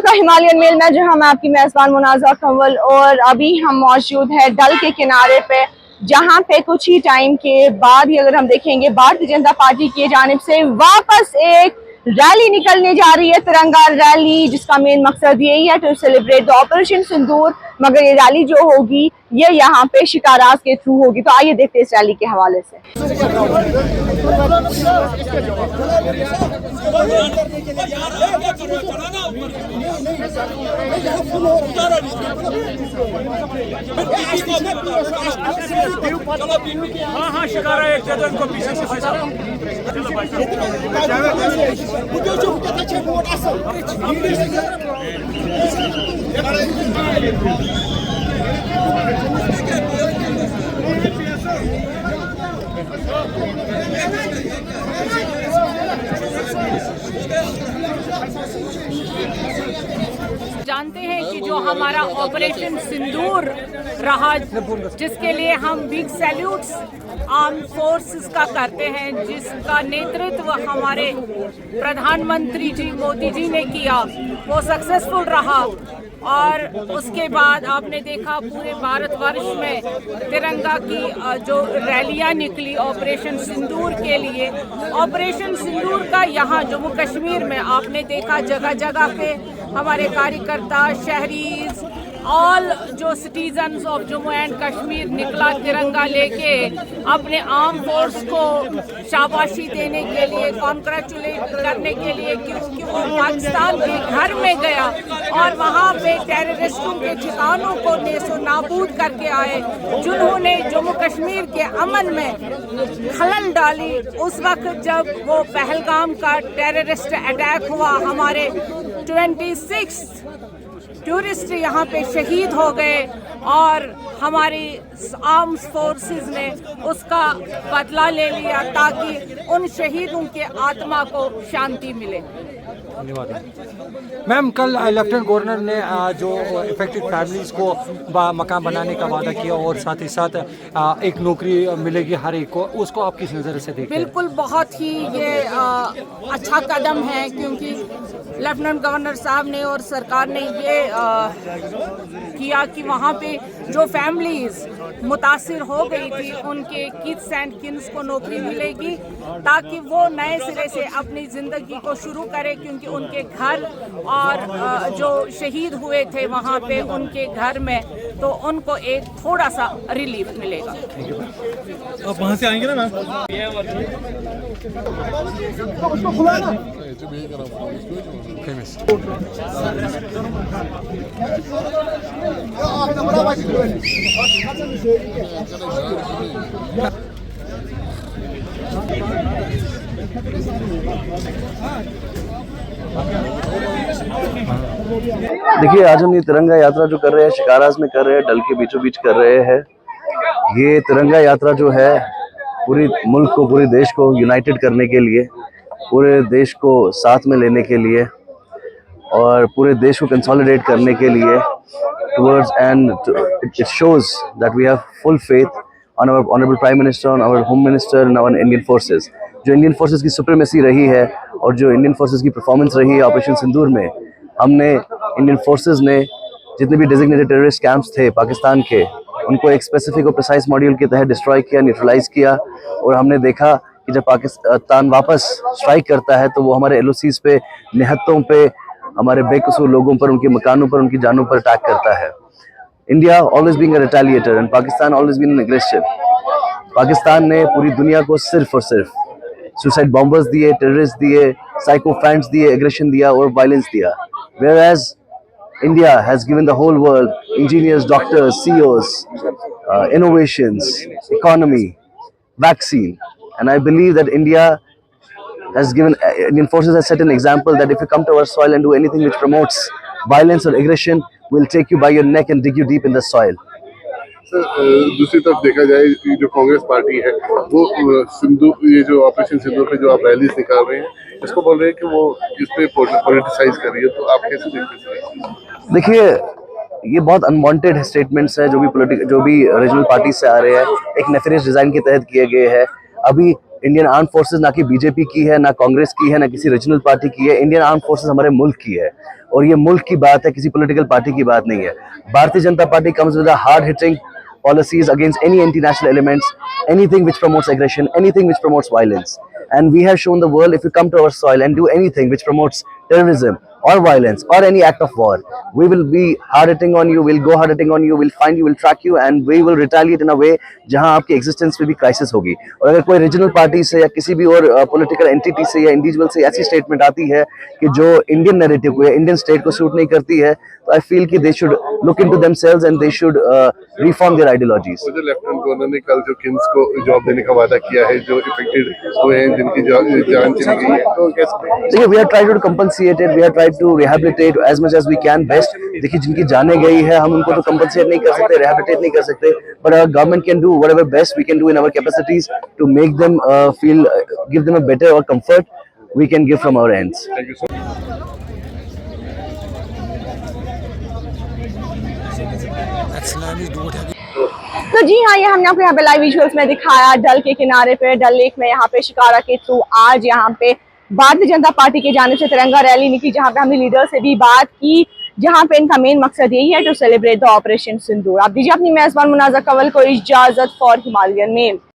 आपका Himalayan mail में, जहां मैं आपकी मेजबान मुनाज़ा कंवल, और अभी हम मौजूद है डल के किनारे पे, जहां पे कुछ ही टाइम के बाद ही अगर हम देखेंगे भारतीय जनता पार्टी की जानिब से वापस एक रैली निकलने जा रही है, तिरंगा रैली, जिसका मेन मकसद यही है टू सेलिब्रेट द ऑपरेशन सिंदूर। मगर ये रैली जो होगी ये यहाँ पे शिकाराज के थ्रू होगी। तो आइए देखते हैं इस रैली के हवाले से। हाँ शिकारा एक दे दो इनको पीछे से भाई साहब। जानते हैं कि जो हमारा ऑपरेशन सिंदूर रहा, जिसके लिए हम बिग सैल्यूट्स आर्म फोर्सेस का करते हैं, जिसका नेतृत्व हमारे प्रधानमंत्री जी मोदी जी ने किया, वो सक्सेसफुल रहा। और उसके बाद आपने देखा पूरे भारतवर्ष में तिरंगा की जो रैलियां निकली ऑपरेशन सिंदूर के लिए। ऑपरेशन सिंदूर का यहाँ जम्मू कश्मीर में आपने देखा जगह जगह पे हमारे कार्यकर्ता, शहरीज, ऑल जो citizens of Jammu and Kashmir निकला तिरंगा लेके अपने आर्म फोर्स को शाबाशी देने के लिए, कॉन्ग्रेचुलेट करने के लिए, क्योंकि वो पाकिस्तान के घर में गया और वहाँ पे टेररिस्टों के ठिकानों को नेस्तो नाबूद करके आए, जिन्होंने जम्मू कश्मीर के अमन में खलल डाली। उस वक्त जब वो पहलगाम का टेररिस्ट अटैक हुआ, हमारे 26 टूरिस्ट यहाँ पे शहीद हो गए और हमारी आर्म्स फोर्सेस ने उसका बदला ले लिया ताकि उन शहीदों के आत्मा को शांति मिले। धन्यवाद मैम। कल लेफ्टिनेंट गवर्नर ने जो इफेक्टेड फैमिलीज को मकान बनाने का वादा किया और साथ ही साथ एक नौकरी मिलेगी हर एक को, उसको आप किस नज़र से देखते हैं? बिल्कुल, बहुत ही ये अच्छा कदम है, क्योंकि लेफ्टिनेंट गवर्नर साहब ने और सरकार ने ये किया कि वहाँ पे जो फैमिलीज मुतासिर हो गई थी उनके किड्स एंड किन्स को नौकरी मिलेगी, ताकि वो नए सिरे से अपनी ज़िंदगी को शुरू करें, क्योंकि उनके घर और जो शहीद हुए थे वहाँ पे उनके घर में, तो उनको एक थोड़ा सा रिलीफ मिलेगा। आप वहाँ से आएंगे ना मैम? फेमस देखिए, आज हम ये तिरंगा यात्रा जो कर रहे हैं शिकाराज में कर रहे हैं, डल के बीचों बीच कर रहे हैं। ये तिरंगा यात्रा जो है पूरी मुल्क को, पूरे देश को यूनाइटेड करने के लिए, पूरे देश को साथ में लेने के लिए और पूरे देश को कंसोलिडेट करने के लिए towards, and it shows that we have full faith on our honorable prime minister, on our home minister and our Indian forces. जो इंडियन फोर्सेस की सुप्रीमेसी रही है और जो इंडियन फोर्सेस की परफॉर्मेंस रही है ऑपरेशन सिंदूर में, हमने इंडियन फोर्सेस ने जितने भी डेजिग्नेटेड टेररिस्ट कैंप्स थे पाकिस्तान के, उनको एक स्पेसिफिक और प्रिसाइज मॉड्यूल के तहत डिस्ट्रॉय किया, न्यूट्रलाइज किया। और हमने देखा कि जब पाकिस्तान वापस स्ट्राइक करता है तो वो हमारे एलओसीज पे, निहत्तों पे, हमारे बेकसूर लोगों पर, उनके मकानों पर, उनकी जानों पर अटैक करता है। India always being a retaliator and Pakistan always been an aggressive. Pakistan ने पूरी दुनिया को सिर्फ और सिर्फ सुसाइड बॉम्बर्स दिए, टेररिस्ट दिए, साइको फैंट्स दिए, एग्रेशन दिया और वायलेंस दिया। Whereas India has given the whole world engineers, doctors, CEOs, innovations, economy, vaccine, and I believe that Indian forces has set an example that if you come to our soil and do anything which promotes violence or aggression, we'll take you by your neck and dig you deep in the soil. Sir, दूसरी तरफ देखा जाए जो Congress party है वो ये जो operation सिंदूर पे जो आप रैलीज निकाल रहे हैं, इसको बोल रहे हैं कि वो इस पे पॉलिटिसाइज कर रही है, तो आप कैसे देखते हैं? देखिए, ये बहुत अनवांटेड स्टेटमेंट्स है जो भी रीजनल पार्टी से आ रहे हैं, एक नेफेरियस डिजाइन के तहत किए गए हैं। अभी इंडियन आर्म फोर्सेस ना कि बीजेपी की है, ना कांग्रेस की है, ना किसी रीजनल पार्टी की है। इंडियन आर्म फोर्सेस हमारे मुल्क की है और ये मुल्क की बात है, किसी पॉलिटिकल पार्टी की बात नहीं है। Bharatiya Janata Party comes with a hard hitting policies against any anti-national elements, anything which promotes aggression, anything which promotes violence. And we have shown the world, if you come to our soil and do anything which promotes terrorism or violence or any act of war, we will be hard hitting on you, we'll go hard hitting on you, we'll find you, we'll track you and we will retaliate in a way जहां आपकी existence पे भी crisis होगी। और अगर कोई regional party से या किसी भी और पॉलिटिकल एंटिटी से या इंडिविजुअल से ऐसी स्टेटमेंट आती है कि जो इंडियन नैरेटिव को या इंडियन स्टेट को सूट नहीं करती है, तो आई फील कि they should look into themselves and they should reform their ideologies. जो लेफ्टिनेंट गवर्नर ने कल जो किम्स को जॉब देने का वादा किया है, जो इफेक्टेड हुए हैं, जिनकी जान चली गई है, तो कैसे? देखिए, we are tried to compensate it, we are tried to rehabilitate as much as we can best. देखिए, जिनकी जाने गई है हम उनको तो कंपनसेट नहीं कर सकते, रिहैबिलिटेट नहीं कर सकते, but our government can do whatever best we can do in our capacities to make them feel, give them a better or comfort we can give from our ends. Thank you so much. तो जी हाँ, ये हमने आपको यहाँ पे live visuals में दिखाया डल के किनारे पे, डल लेक में, यहाँ पे शिकारा के थ्रू आज यहाँ पे भारतीय जनता पार्टी की जानिब से तिरंगा रैली निकली, जहाँ पे हमने लीडर से भी बात की, जहाँ पे इनका मेन मकसद यही है टू सेलिब्रेट द ऑपरेशन सिंदूर। आप दीजिए अपनी मेजबान मुनाज़ा कंवल को इजाजत फॉर हिमालयन मेल।